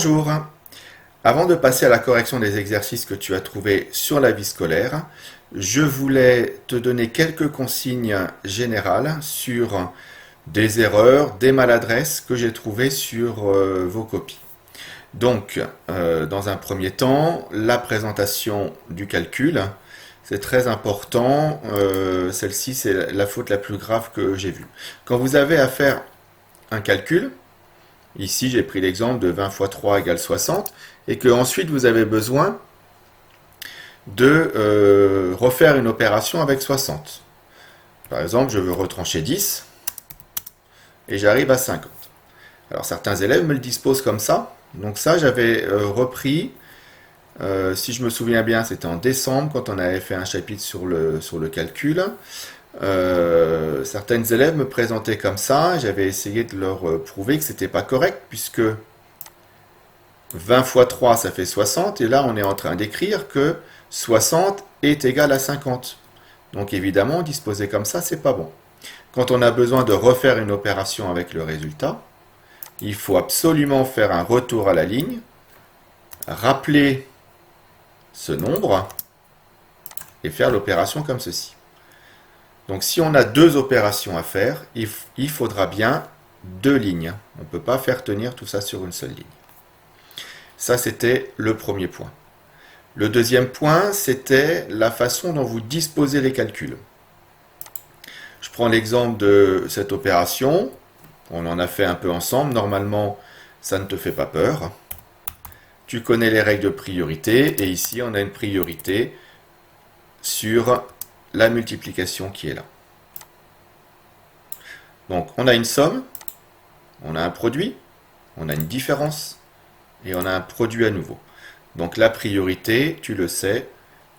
Bonjour. Avant de passer à la correction des exercices que tu as trouvés sur la vie scolaire, je voulais te donner quelques consignes générales sur des erreurs, des maladresses que j'ai trouvées sur vos copies. Donc, dans un premier temps, la présentation du calcul, c'est très important. Celle-ci, c'est la faute la plus grave que j'ai vue. Quand vous avez à faire un calcul, ici j'ai pris l'exemple de 20 fois 3 égale 60, et que ensuite vous avez besoin de refaire une opération avec 60. Par exemple, je veux retrancher 10, et j'arrive à 50. Alors certains élèves me le disposent comme ça, donc ça j'avais repris, si je me souviens bien, c'était en décembre quand on avait fait un chapitre sur le calcul. Certaines élèves me présentaient comme ça, j'avais essayé de leur prouver que c'était pas correct, puisque 20 fois 3 ça fait 60, et là on est en train d'écrire que 60 est égal à 50. Donc évidemment, disposer comme ça, c'est pas bon. Quand on a besoin de refaire une opération avec le résultat, il faut absolument faire un retour à la ligne, rappeler ce nombre et faire l'opération comme ceci. Donc si on a deux opérations à faire, il faudra bien deux lignes. On ne peut pas faire tenir tout ça sur une seule ligne. Ça, c'était le premier point. Le deuxième point, c'était la façon dont vous disposez les calculs. Je prends l'exemple de cette opération. On en a fait un peu ensemble. Normalement, ça ne te fait pas peur. Tu connais les règles de priorité. Et ici, on a une priorité sur la multiplication qui est là. Donc, on a une somme, on a un produit, on a une différence, et on a un produit à nouveau. Donc, la priorité, tu le sais,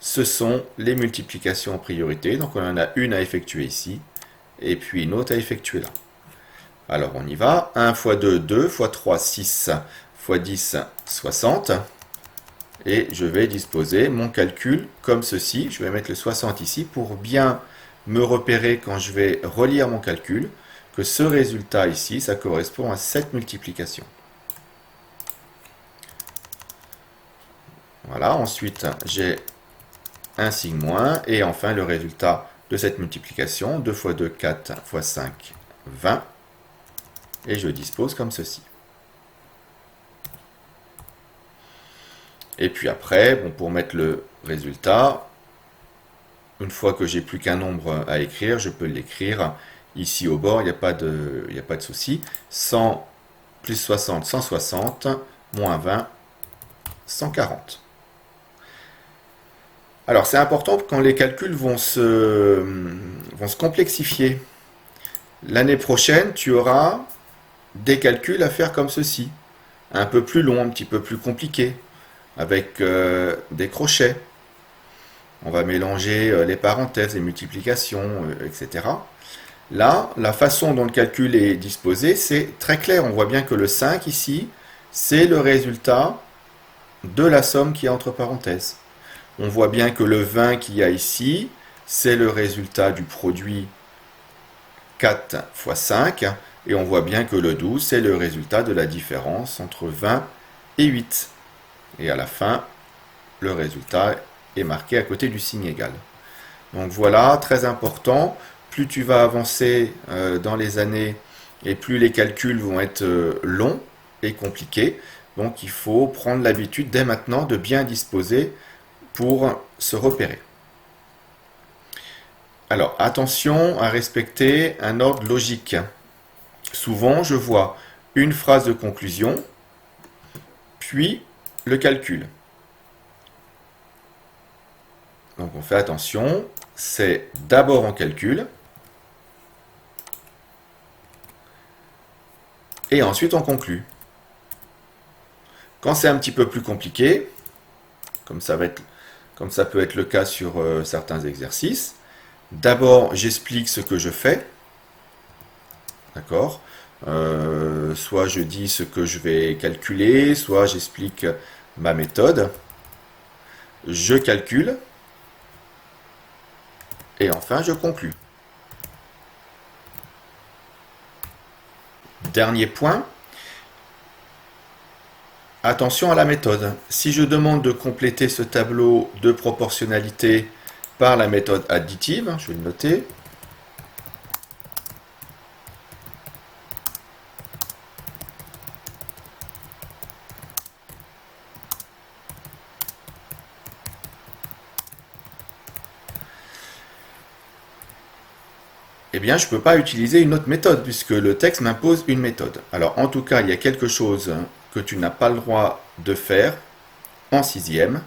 ce sont les multiplications en priorité. Donc, on en a une à effectuer ici, et puis une autre à effectuer là. Alors, on y va. 1 fois 2, 2 fois 3, 6 fois 10, 60. Et je vais disposer mon calcul comme ceci. Je vais mettre le 60 ici pour bien me repérer quand je vais relire mon calcul que ce résultat ici, ça correspond à cette multiplication. Voilà, ensuite j'ai un signe moins, et enfin le résultat de cette multiplication, 2 fois 2, 4 fois 5, 20, et je dispose comme ceci. Et puis après, bon, pour mettre le résultat, une fois que j'ai plus qu'un nombre à écrire, je peux l'écrire ici au bord, il n'y a pas de souci. 100 plus 60, 160, moins 20, 140. Alors c'est important quand les calculs vont se complexifier. L'année prochaine, tu auras des calculs à faire comme ceci. Un peu plus long, un petit peu plus compliqué, avec des crochets. On va mélanger les parenthèses, les multiplications, etc. Là, la façon dont le calcul est disposé, c'est très clair. On voit bien que le 5 ici, c'est le résultat de la somme qui est entre parenthèses. On voit bien que le 20 qu'il y a ici, c'est le résultat du produit 4 fois 5. Et on voit bien que le 12, c'est le résultat de la différence entre 20 et 8. Et à la fin, le résultat est marqué à côté du signe égal. Donc voilà, très important. Plus tu vas avancer dans les années, et plus les calculs vont être longs et compliqués. Donc il faut prendre l'habitude dès maintenant de bien disposer pour se repérer. Alors attention à respecter un ordre logique. Souvent je vois une phrase de conclusion, puis le calcul. Donc on fait attention, c'est d'abord en calcul, et ensuite on conclut. Quand c'est un petit peu plus compliqué, comme ça peut être le cas sur certains exercices, d'abord j'explique ce que je fais, d'accord, soit je dis ce que je vais calculer, soit j'explique ma méthode, je calcule, et enfin je conclus. Dernier point, Attention à la méthode. Si je demande de compléter ce tableau de proportionnalité par la méthode additive, je vais le noter. Eh bien, je ne peux pas utiliser une autre méthode puisque le texte m'impose une méthode. Alors, en tout cas, il y a quelque chose que tu n'as pas le droit de faire en sixième,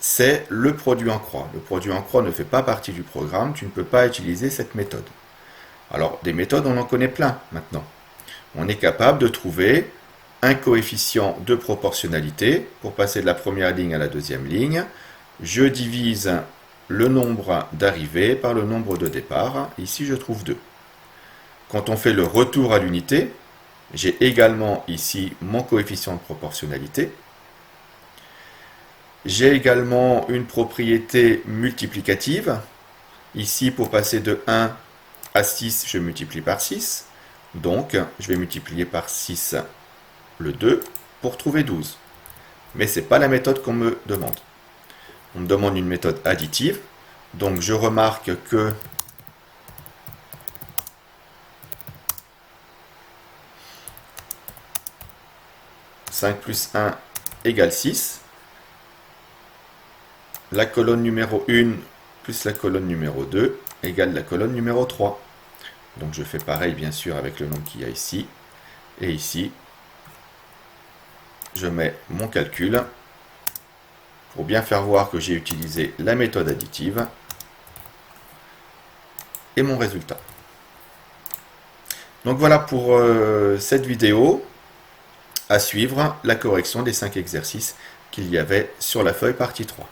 c'est le produit en croix. Le produit en croix ne fait pas partie du programme, tu ne peux pas utiliser cette méthode. Alors, des méthodes, on en connaît plein maintenant. On est capable de trouver un coefficient de proportionnalité pour passer de la première ligne à la deuxième ligne. Je divise le nombre d'arrivées par le nombre de départ. Ici, je trouve 2. Quand on fait le retour à l'unité, j'ai également ici mon coefficient de proportionnalité. J'ai également une propriété multiplicative. Ici, pour passer de 1 à 6, je multiplie par 6. Donc, je vais multiplier par 6 le 2 pour trouver 12. Mais ce n'est pas la méthode qu'on me demande. On me demande une méthode additive. Donc, je remarque que « 5 plus 1 égale 6 ». La colonne numéro 1 plus la colonne numéro 2 égale la colonne numéro 3. Donc je fais pareil bien sûr avec le nombre qu'il y a ici. Et ici, je mets mon calcul pour bien faire voir que j'ai utilisé la méthode additive et mon résultat. Donc voilà pour cette vidéo. À suivre la correction des 5 exercices qu'il y avait sur la feuille partie 3.